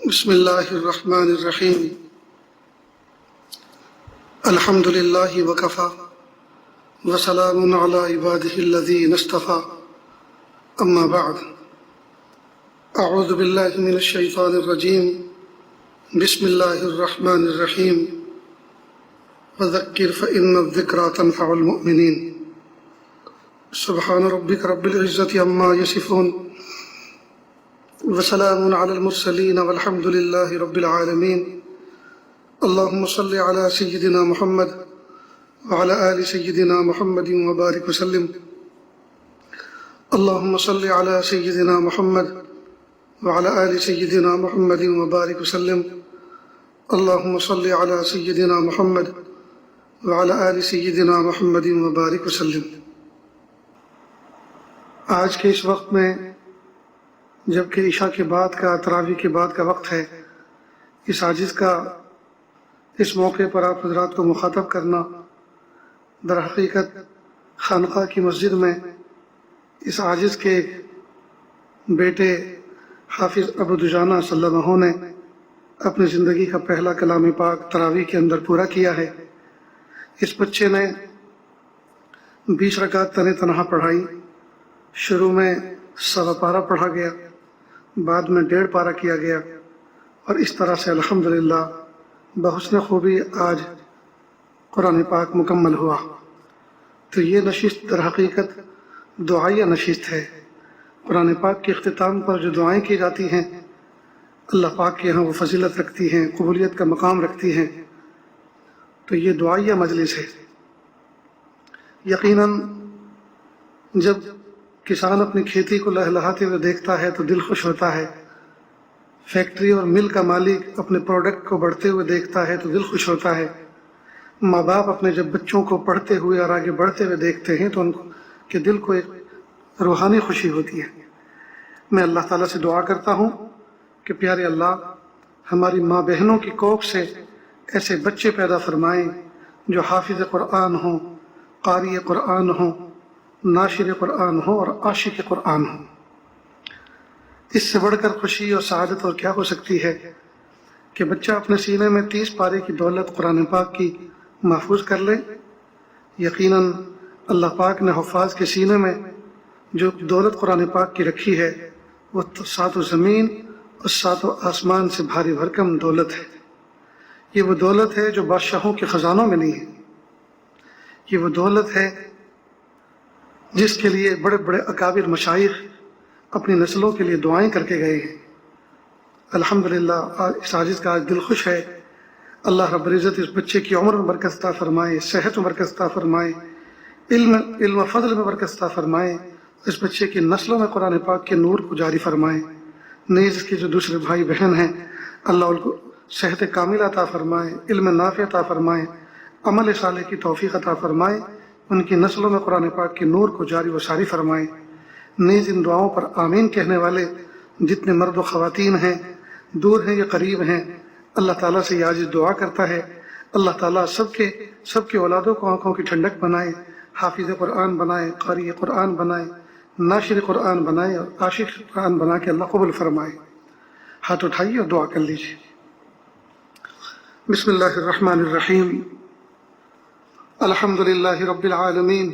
بسم اللہ الرحمن الرحیم الحمد للہ وکفا وسلام علی عبادہ الذین اصطفا اما بعد اعوذ باللہ من الشیطان الرجیم بسم اللہ الرحمن الرحیم وذکر فإن الذکرى تنفع المؤمنین سبحان ربک رب العزة عما یصفون وسلام علی المرسلین والحمد للہ رب العالمین اللہم صل علی سیدنا محمد وعلی آل سیدنا محمد وبارک وسلم اللہم صل علی سیدنا محمد وعلی آل سیدنا محمد وبارک وسلم اللہم صل علی سیدنا محمد وعلی آل سیدنا محمد وبارک وسلم۔ آج کے اس وقت میں جبکہ عشاء کے بعد کا تراویح کے بعد کا وقت ہے، اس عاجز کا اس موقع پر آپ حضرات کو مخاطب کرنا در حقیقت خانقاہ کی مسجد میں اس عاجز کے بیٹے حافظ ابو دجانہ صلی اللہ علیہ نے اپنی زندگی کا پہلا کلام پاک تراویح کے اندر پورا کیا ہے۔ اس بچے نے 20 رکعت تنہا پڑھائی۔ شروع میں سوا پارہ پڑھا گیا، بعد میں 1.5 پارہ کیا گیا، اور اس طرح سے الحمدللہ بحسن خوبی آج قرآن پاک مکمل ہوا۔ تو یہ نشست در حقیقت دعائیہ نشست ہے۔ قرآن پاک کے اختتام پر جو دعائیں کی جاتی ہیں اللہ پاک کے یہاں وہ فضیلت رکھتی ہیں، قبولیت کا مقام رکھتی ہیں، تو یہ دعائیہ مجلس ہے۔ یقیناً جب کسان اپنی کھیتی کو لہلہاتے ہوئے دیکھتا ہے تو دل خوش ہوتا ہے، فیکٹری اور مل کا مالک اپنے پروڈکٹ کو بڑھتے ہوئے دیکھتا ہے تو دل خوش ہوتا ہے، ماں باپ اپنے جب بچوں کو پڑھتے ہوئے اور آگے بڑھتے ہوئے دیکھتے ہیں تو ان کے دل کو ایک روحانی خوشی ہوتی ہے۔ میں اللہ تعالیٰ سے دعا کرتا ہوں کہ پیارے اللہ ہماری ماں بہنوں کی کوکھ سے ایسے بچے پیدا فرمائیں جو حافظ قرآن ہوں، قاری قرآن ہوں، ناشر قرآن ہوں اور عاشق قرآن ہوں۔ اس سے بڑھ کر خوشی اور سعادت اور کیا ہو سکتی ہے کہ بچہ اپنے سینے میں 30 پارے کی دولت قرآن پاک کی محفوظ کر لے۔ یقیناً اللہ پاک نے حفاظ کے سینے میں جو دولت قرآن پاک کی رکھی ہے وہ 7 زمین اور 7 آسمان سے بھاری بھرکم دولت ہے۔ یہ وہ دولت ہے جو بادشاہوں کے خزانوں میں نہیں ہے۔ یہ وہ دولت ہے جس کے لیے بڑے بڑے اکابر مشائخ اپنی نسلوں کے لیے دعائیں کر کے گئے ہیں۔ الحمدللہ اس عاجز کا آج دل خوش ہے۔ اللہ رب العزت اس بچے کی عمر میں برکت عطا فرمائے، صحت میں برکت عطا فرمائے، علم و فضل میں برکت عطا فرمائے، اس بچے کی نسلوں میں قرآن پاک کے نور کو جاری فرمائے۔ نیز اس کے جو دوسرے بھائی بہن ہیں اللہ ان کو صحت کاملہ عطا فرمائے، علم نافع عطا فرمائے، عمل صالح کی توفیق عطا فرمائے، ان کی نسلوں میں قرآن پاک کے نور کو جاری و ساری فرمائے۔ نیز ان دعاؤں پر آمین کہنے والے جتنے مرد و خواتین ہیں، دور ہیں یا قریب ہیں، اللہ تعالیٰ سے یہ عاجز دعا کرتا ہے اللہ تعالیٰ سب کے اولادوں کو آنکھوں کی ٹھنڈک بنائے، حافظ قرآن بنائے، قاری قرآن بنائے، ناشر قرآن بنائے اور عاشق قرآن بنا کے اللہ قبول فرمائے۔ ہاتھ اٹھائیے اور دعا کر لیجیے۔ بسم اللہ الرحمن الرحیم الحمد للہ رب العالمین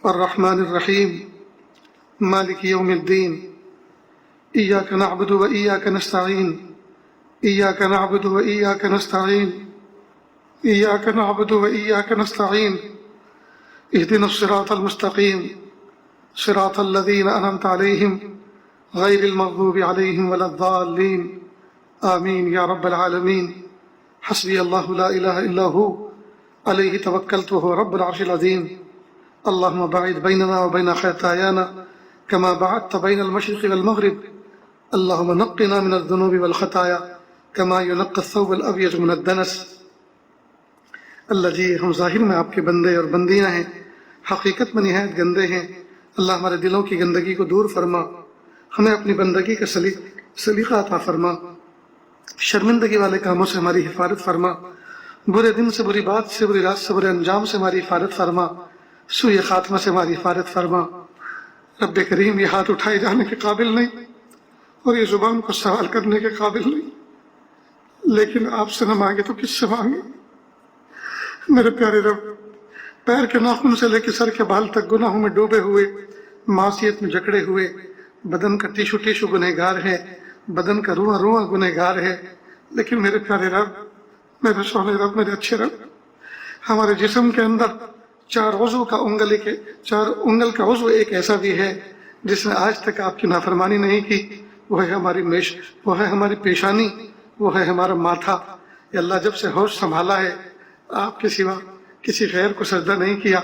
الرحمن الرحیم مالک یوم الدین ایاک نعبد و ایاک نستعین ایاک نعبد و ایاک نستعین ایاک نعبد و ایاک نستعین اهدنا الصراط المستقیم صراط الذین انعمت علیہم غیر المغضوب علیہم ولا الضالین آمین یا رب العالمین۔ حسبی اللہ لا الہ الا هو علیہ توکلت وهو رب العرش العظیم۔ اللہم باعد بیننا وبین خطایانا کما بعدت بین المشرق والمغرب۔ اللہم نقنا من الذنوب والخطایا کما ینقی الثوب الابیض من الدنس۔ اللہ جی ہم ظاہر میں آپ کے بندے اور بندیاں ہیں، حقیقت میں نہایت گندے ہیں۔ اللہ ہمارے دلوں کی گندگی کو دور فرما، ہمیں اپنی بندگی کا سلیقہ عطا فرما، شرمندگی والے کاموں سے ہماری حفاظت فرما، برے دن سے، بری بات سے، بری رات سے، برے انجام سے ہماری حفاظت فرما، سوء خاتمہ سے ہماری حفاظت فرما۔ رب کریم یہ ہاتھ اٹھائے جانے کے قابل نہیں، اور یہ زبان کو سوال کرنے کے قابل نہیں، لیکن آپ سے نہ مانگے تو کس سے مانگے؟ میرے پیارے رب، پیر کے ناخن سے لے کے سر کے بال تک گناہوں میں ڈوبے ہوئے، معصیت میں جکڑے ہوئے، بدن کا ٹیشو ٹیشو گنہگار ہے، بدن کا رواں رواں گنہگار ہے، لیکن میرے پیارے رب، میرے سونے رب، میرے اچھے رب، ہمارے جسم کے اندر چار انگل کا عضو ایک ایسا بھی ہے جس نے آج تک آپ کی نافرمانی نہیں کی، وہ ہے ہماری پیشانی، وہ ہے ہمارا ماتھا۔ یا اللہ، جب سے ہوش سنبھالا ہے آپ کے سوا کسی غیر کو سجدہ نہیں کیا،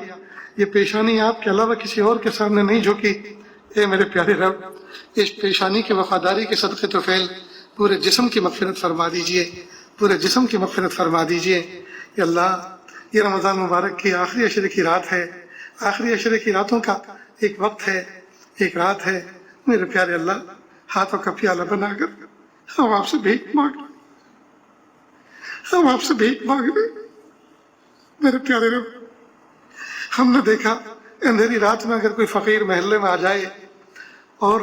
یہ پیشانی آپ کے علاوہ کسی اور کے سامنے نہیں جھکی۔ اے میرے پیارے رب، اس پیشانی کی وفاداری کے صدقے تو فعل پورے جسم کی مغفرت فرما دیجئے، پورے جسم کی مغفرت فرما دیجئے۔ یا اللہ، یہ رمضان مبارک کی آخری عشرے کی رات ہے، آخری عشرے کی راتوں کا ایک وقت ہے، ایک رات ہے۔ میرے پیارے اللہ، ہاتھوں کا پیالہ بنا کر ہم آپ سے بھیک مانگ رہے، ہم آپ سے بھیک مانگ رہے۔ میرے پیارے رب، ہم نے دیکھا اندھیری رات میں اگر کوئی فقیر محلے میں آ جائے اور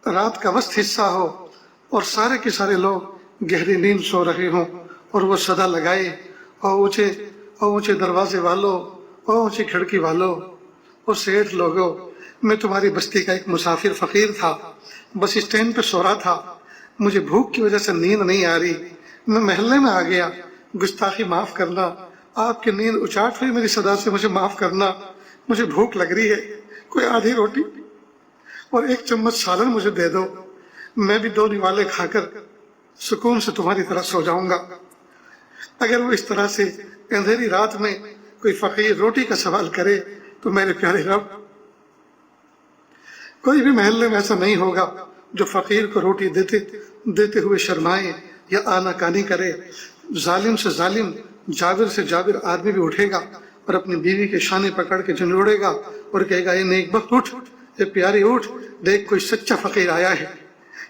رات کا وسط حصہ ہو اور سارے کے سارے لوگ گہری نیند سو رہے ہوں اور وہ صدا لگائے، اور اونچے دروازے والوں، اور اونچی کھڑکی والوں، اور سیٹھ لوگوں، میں تمہاری بستی کا ایک مسافر فقیر تھا، بس اسٹینڈ پہ سو رہا تھا، مجھے بھوک کی وجہ سے نیند نہیں آ رہی، میں محلے میں آ گیا، گستاخی معاف کرنا، آپ کی نیند اچاٹ ہوئی میری صدا سے، مجھے معاف کرنا، مجھے بھوک لگ رہی ہے، کوئی آدھی روٹی اور ایک چمچ سالن مجھے دے دو، میں بھی 2 نوالے کھا کر سکون سے تمہاری طرح سو جاؤں گا۔ اگر وہ اس طرح سے اندھیری رات میں کوئی فقیر روٹی کا سوال کرے تو میرے پیارے رب، کوئی بھی محلے میں ایسا نہیں ہوگا جو فقیر کو روٹی دیتے ہوئے شرمائے یا آنا کانی کرے۔ ظالم سے ظالم، جابر سے جابر آدمی بھی اٹھے گا اور اپنی بیوی کے شانے پکڑ کے جھنجھوڑے گا اور کہے گا، یہ نیک بخت اٹھ، یہ پیاری اٹھ، دیکھ کوئی سچا فقیر آیا ہے،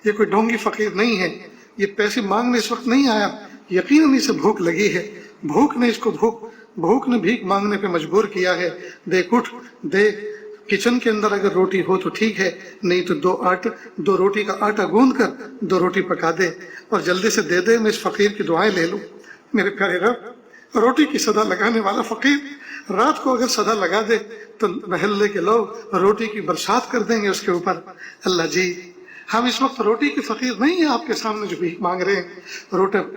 یہ کوئی ڈھونگی فقیر نہیں ہے، یہ پیسے مانگنے اس وقت نہیں آیا، یقیناً اسے بھوک لگی ہے، بھوک نے بھیک مانگنے پہ مجبور کیا ہے، دیکھ اٹھ، دیکھ کچن کے اندر اگر روٹی ہو تو ٹھیک ہے، نہیں تو 2 روٹی کا آٹا گوندھ کر 2 روٹی پکا دے اور جلدی سے دے دے، میں اس فقیر کی دعائیں لے لوں۔ میرے پیارے رب، روٹی کی صدا لگانے والا فقیر رات کو اگر صدا لگا دے تو محلے کے لوگ روٹی کی برسات کر دیں گے اس کے اوپر۔ اللہ جی، ہم اس وقت روٹی کے فقیر نہیں ہیں آپ کے سامنے جو بھیک مانگ رہے ہیں۔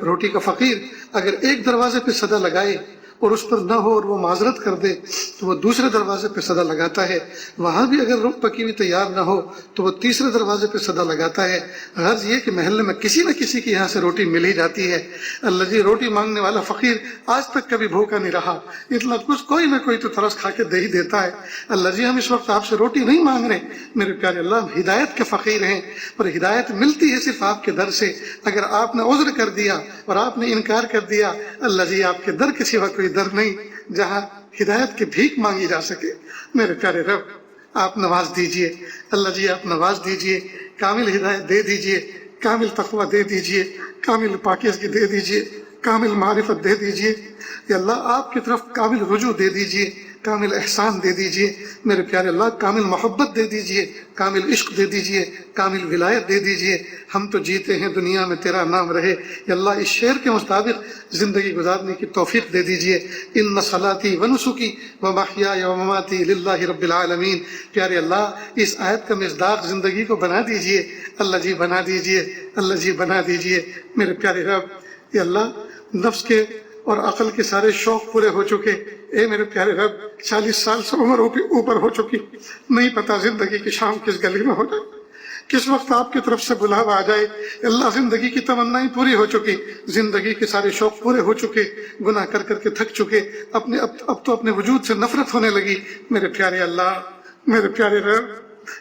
روٹی کا فقیر اگر ایک دروازے پہ صدا لگائے اور اس پر نہ ہو اور وہ معذرت کر دے تو وہ دوسرے دروازے پہ صدا لگاتا ہے، وہاں بھی اگر پکی ہوئی تیار نہ ہو تو وہ تیسرے دروازے پہ صدا لگاتا ہے۔ غرض یہ کہ محلے میں کسی نہ کسی کی یہاں سے روٹی مل ہی جاتی ہے۔ اللہ جی، روٹی مانگنے والا فقیر آج تک کبھی بھوکا نہیں رہا، اتنا کچھ کوئی نہ کوئی تو ترس کھا کے دے ہی دیتا ہے۔ اللہ جی، ہم اس وقت آپ سے روٹی نہیں مانگ رہے، میرے پیارے اللہ، ہم ہدایت کے فقیر ہیں اور ہدایت ملتی ہے صرف آپ کے در سے۔ اگر آپ نے عذر کر دیا اور آپ نے انکار کر دیا، اللہ جی، آپ کے در کے سوا کوئی در نہیں جہاں ہدایت کی بھیک مانگی جا سکے۔ میرے پیارے رب، آپ نواز دیجئے، اللہ جی آپ نواز دیجئے، کامل ہدایت دے دیجئے، کامل تقوی دے دیجئے، کامل پاکیزگی دے دیجئے، کامل معرفت دے دیجئے۔ یا اللہ، آپ کی طرف کامل رجوع دے دیجئے، کامل احسان دے دیجئے۔ میرے پیارے اللہ، کامل محبت دے دیجئے، کامل عشق دے دیجئے، کامل ولایت دے دیجئے۔ ہم تو جیتے ہیں دنیا میں تیرا نام رہے، یا اللہ اس شعر کے مطابق زندگی گزارنے کی توفیق دے دیجئے۔ ان صلاتی و نسکی و محیای و مماتی للہ رب العالمین۔ پیارے اللہ، اس آیت کا مصداق زندگی کو بنا دیجئے، اللہ جی بنا دیجئے، اللہ جی بنا دیجئے۔ میرے پیارے رب، یا اللہ، نفس کے اور عقل کے سارے شوق پورے ہو چکے، اے میرے پیارے رب، 40 سال سے عمر اوپر ہو چکی، نہیں پتا زندگی کی شام کس گلی میں ہو جائے، کس وقت آپ کی طرف سے بلاوا آ جائے۔ اللہ، زندگی کی تمنائیں پوری ہو چکی، زندگی کے سارے شوق پورے ہو چکے، گناہ کر کر کے تھک چکے، اب تو اپنے وجود سے نفرت ہونے لگی۔ میرے پیارے اللہ، میرے پیارے رب،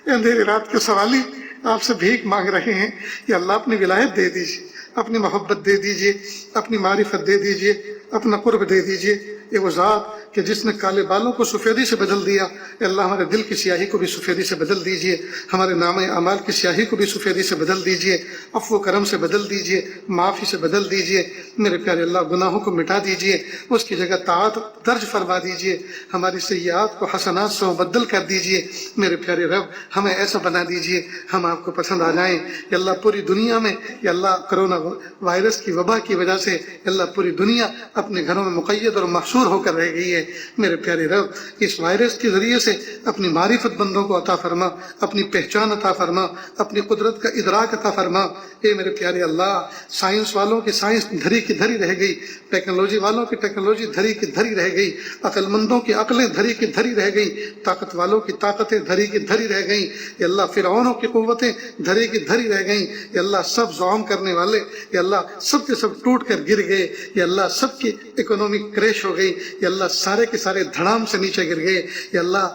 اندھیری رات کے سوالی آپ سے بھیک مانگ رہے ہیں، یا اللہ اپنی ولایت دے دیجیے، اپنی محبت دے دیجیے، اپنی معرفت دے دیجیے، اپنا قرب دے دیجیے۔ یہ وہ ذات کہ جس نے کالے بالوں کو سفیدی سے بدل دیا، اے اللہ ہمارے دل کی سیاہی کو بھی سفیدی سے بدل دیجئے، ہمارے نام اعمال کی سیاہی کو بھی سفیدی سے بدل دیجئے، عفو و کرم سے بدل دیجئے، معافی سے بدل دیجئے، میرے پیارے اللہ گناہوں کو مٹا دیجئے، اس کی جگہ طاعت درج فرما دیجئے، ہماری سیئات کو حسنات سے مبدل کر دیجئے، میرے پیارے رب ہمیں ایسا بنا دیجئے ہم آپ کو پسند آ جائیں۔ یا اللہ پوری دنیا میں یا اللہ کرونا وائرس کی وبا کی وجہ سے یا اللہ پوری دنیا اپنے گھروں میں مقید اور محصور ہو کر رہ گئی ہے، میرے پیارے رب اس وائرس کے ذریعے سے اپنی معرفت بندوں کو عطا فرما، اپنی پہچان عطا فرما، اپنی قدرت کا ادراک عطا فرما۔ اے میرے پیارے اللہ سائنس والوں کی سائنس دھری کی دھری رہ گئی، ٹیکنالوجی والوں کی ٹیکنالوجی دھری کی دھری رہ گئی، عقل مندوں کی عقلیں دھری کی دھری رہ گئی، طاقت والوں کی طاقتیں دھری کی دھری رہ گئیں، یا اللہ فرعونوں کی قوتیں دھری کی دھری رہ گئیں، یا اللہ سب زعم کرنے والے یا اللہ سب کے سب ٹوٹ کر گر گئے، یا اللہ سب کی اکنومی کریش ہو گئی، یا اللہ سارے کے سارے دھڑام سے نیچے گر گئے، یا اللہ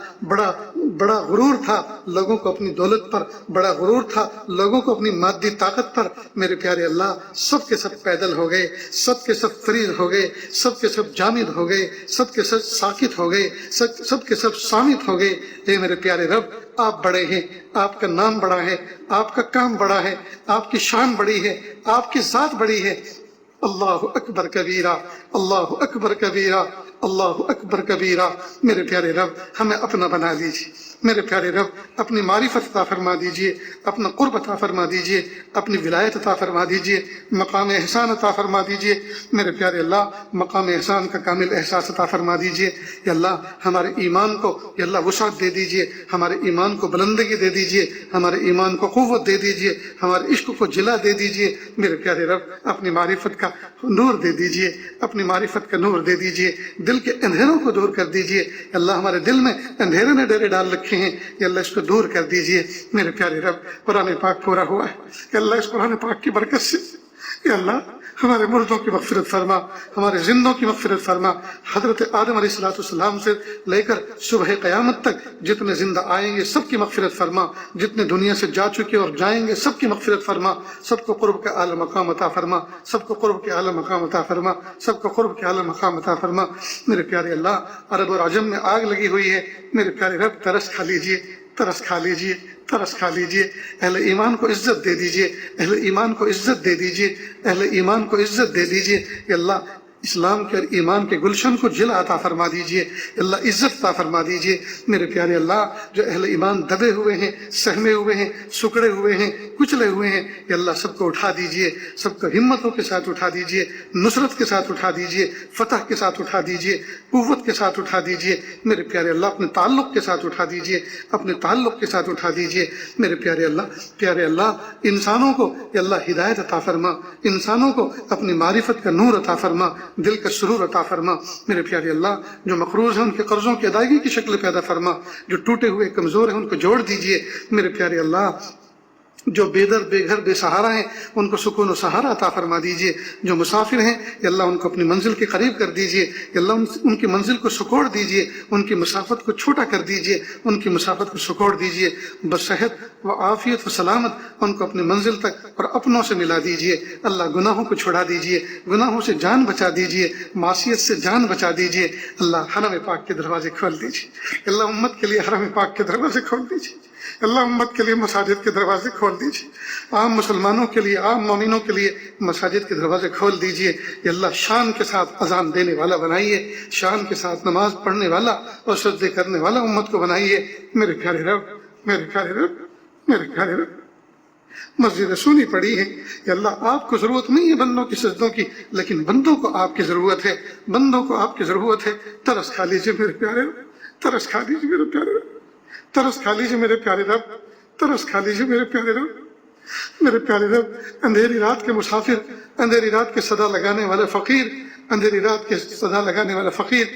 بڑا غرور تھا لوگوں کو اپنی دولت پر، بڑا غرور تھا لوگوں کو اپنی مادی طاقت پر، میرے پیارے اللہ سب کے سب پیدل ہو گئے، سب کے سب فریز ہو گئے، سب کے سب جامد ہو گئے، سب کے سب ساکت ہو گئے، سب کے سب صامت ہو گئے۔ اے میرے پیارے رب آپ بڑے ہیں، آپ کا نام بڑا ہے، آپ کا کام بڑا ہے، آپ کی شان بڑی ہے، آپ کی ذات بڑی ہے۔ اللہ اکبر کبیرہ، اللہ اکبر کبیرہ، اللہ اکبر کبیرہ۔ میرے پیارے رب ہمیں اپنا بنا دیجیے، میرے پیارے رب اپنی معرفت عطا فرما دیجیے، اپنا قرب عطا فرما دیجیے، اپنی ولایت عطا فرما دیجیے، مقام احسان عطا فرما دیجیے، میرے پیارے اللہ مقام احسان کا کامل احساس عطا فرما دیجیے۔ یا اللہ ہمارے ایمان کو یا اللہ وسعت دے دیجیے، ہمارے ایمان کو بلندگی دے دیجیے، ہمارے ایمان کو قوت دے دیجیے، ہمارے عشق کو جلا دے دیجیے، میرے پیارے رب اپنی معرفت کا نور دے دیجیے، اپنی معرفت کا نور دے دیجیے، دل کے اندھیروں کو دور کر دیجیے۔ اللہ ہمارے دل میں اندھیرے نے ڈیرے ڈال رکھے ہیں، یا اللہ اس کو دور کر دیجیے، میرے پیارے رب قرآن پاک پورا ہوا ہے، یا اللہ اس قرآن پاک کی برکت سے یا اللہ ہمارے مردوں کی مغفرت فرما، ہمارے زندوں کی مغفرت فرما۔ حضرت آدم علیہ السلام سے لے کر صبح قیامت تک جتنے زندہ آئیں گے سب کی مغفرت فرما، جتنے دنیا سے جا چکے اور جائیں گے سب کی مغفرت فرما، سب کو قرب کے اعلی مقام عطا فرما، سب کو قرب کے اعلی مقام عطا فرما، سب کو قرب کے اعلی مقام عطا فرما۔ میرے پیارے اللہ عرب اور عجم میں آگ لگی ہوئی ہے، میرے پیارے رب ترس کھا لیجیے، ترس کھا لیجیے، ترس کھا لیجیے، اہل ایمان کو عزت دے دیجیے، اہل ایمان کو عزت دے دیجیے، اہل ایمان کو عزت دے دیجیے۔ یا اللہ اسلام کے اور ایمان کے گلشن کو جلا عطا فرما دیجیے، اللہ عزت عطا فرما دیجیے۔ میرے پیارے اللہ جو اہل ایمان دبے ہوئے ہیں، سہمے ہوئے ہیں، سکڑے ہوئے ہیں، کچلے ہوئے ہیں، یا اللہ سب کو اٹھا دیجیے، سب کو ہمتوں کے ساتھ اٹھا دیجیے، نصرت کے ساتھ اٹھا دیجیے، فتح کے ساتھ اٹھا دیجیے، قوت کے ساتھ اٹھا دیجیے۔ میرے پیارے اللہ اپنے تعلق کے ساتھ اٹھا دیجیے، اپنے تعلق کے ساتھ اٹھا دیجیے۔ میرے پیارے اللہ انسانوں کو یا اللہ ہدایت عطا فرما، انسانوں کو اپنی معرفت کا نور عطا فرما، دل کا سرور عطا فرما۔ میرے پیارے اللہ جو مقروض ہیں ان کے قرضوں کی ادائیگی کی شکل پیدا فرما، جو ٹوٹے ہوئے کمزور ہیں ان کو جوڑ دیجیے۔ میرے پیارے اللہ جو بے در بے گھر بے سہارا ہیں ان کو سکون و سہارا عطا فرما دیجیے، جو مسافر ہیں یا اللہ ان کو اپنی منزل کے قریب کر دیجیے، یا اللہ ان کی منزل کو سکوڑ دیجیے، ان کی مسافت کو چھوٹا کر دیجیے، ان کی مسافت کو سکوڑ دیجیے، بصحت و عافیت و سلامت ان کو اپنی منزل تک اور اپنوں سے ملا دیجیے۔ اللہ گناہوں کو چھڑا دیجیے، گناہوں سے جان بچا دیجیے، معصیت سے جان بچا دیجیے۔ اللہ حرم پاک کے دروازے کھول دیجیے، اللہ امت کے لیے حرم پاک کے دروازے کھول دیجیے، اللہ امت کے لیے مساجد کے دروازے کھول دیجیے، عام مسلمانوں کے لیے، عام مومنوں کے لیے مساجد کے دروازے کھول دیجیے۔ یا اللہ شان کے ساتھ اذان دینے والا بنائیے، شان کے ساتھ نماز پڑھنے والا اور سجدے کرنے والا امت کو بنائیے۔ میرے پیارے رب، میرے پیارے رب، میرے پیارے رب مسجد سونی پڑی ہے، یا اللہ آپ کو ضرورت نہیں ہے بندوں کی سجدوں کی، لیکن بندوں کو آپ کی ضرورت ہے، بندوں کو آپ کی ضرورت ہے۔ ترس کھا لیجیے میرے پیارے رب، ترس کھا لیجیے میرے پیارے رب، ترس کھا لیجیے میرے پیارے رب، ترس کھا لیجیے میرے پیارے رب۔ میرے پیارے رب اندھیری رات کے مسافر، اندھیری رات کے صدا لگانے والے فقیر، اندھیری رات کے صدا لگانے والے فقیر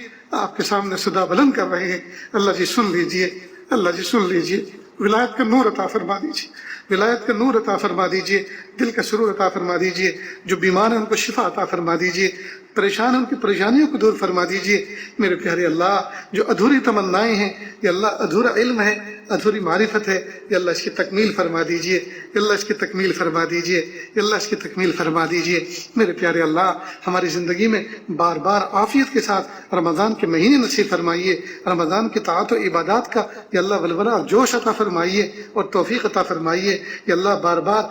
آپ کے سامنے صدا بلند کر رہے ہیں۔ اللہ جی سن لیجیے، اللہ جی سن لیجیے، ولایت کا نور عطا فرما دیجیے، ولایت کا نور عطا فرما دیجیے، دل کا سرور عطا فرما دیجیے، جو بیمار ہیں ان کو شفا عطا فرما دیجیے، پریشان ہیں ان کی پریشانیوں کو دور فرما دیجیے۔ میرے پیارے اللہ، جو ادھوری تمنائیں ہیں یا اللہ، ادھورا علم ہے، ادھوری معرفت ہے، یا اللہ اس کی تکمیل فرما دیجیے، یا اللہ اس کی تکمیل فرما دیجیے، یا اللہ اس کی تکمیل فرما دیجیے۔ میرے پیارے اللہ، ہماری زندگی میں بار بار عافیت کے ساتھ رمضان کے مہینے نصیب فرمائیے، رمضان کی طاعت و عبادات کا یا اللہ ولولہ اور جوش عطا فرمائیے اور توفیق عطا فرمائیے، یا اللہ بار بار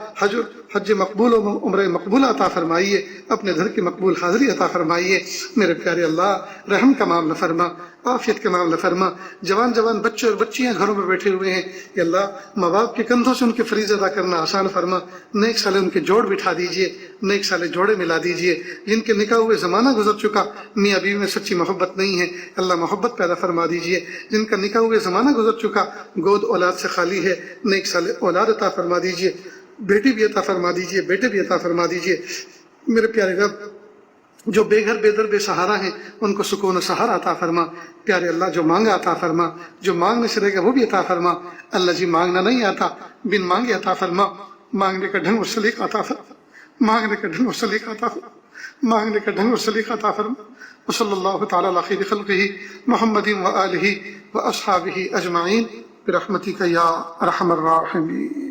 حج مقبول و عمرہ مقبول عطا فرمائیے، اپنے گھر کی مقبول حاضری عطا فرمائیے۔ میرے پیارے اللہ، رحم کا معاملہ فرما، عافیت کا معاملہ فرما۔ جوان بچے اور بچیاں گھروں میں بیٹھے ہوئے ہیں، یا اللہ ماں باپ کے کندھوں سے ان کے فریض ادا کرنا آسان فرما، نیک سالے ان کے جوڑ بٹھا دیجیے، نیک سالے جوڑے ملا دیجیے۔ جن کے نکاح ہوئے زمانہ گزر چکا، میاں بیوی میں سچی محبت نہیں ہے، اللہ محبت پیدا فرما دیجیے۔ جن کا نکاح ہوئے زمانہ گزر چکا، گود اولاد سے خالی ہے، نیک سالے اولاد عطا فرما دیجیے، بیٹی بھی عطا فرما دیجیے، بیٹے بھی عطا فرما دیجیے۔ میرے پیارے رب، جو بے گھر بے در بے سہارا ہیں ان کو سکون و سہارا عطا فرما۔ پیارے اللہ، جو مانگا عطا فرما، جو مانگنے سے رہے گا وہ بھی عطا فرما۔ اللہ جی، مانگنا نہیں آتا، بن مانگے عطا فرما، مانگنے کا ڈھنگ اور سلیقہ عطا فرما، مانگنے کا ڈھنگ اور سلیقہ عطا فرما، مانگنے کا ڈھنگ اور سلیقہ عطا فرما۔ وصلی اللہ تعالی علی خیر خلقہ محمد و آلہ و اصحابہ اجمعین برحمتک یا ارحم الراحمین۔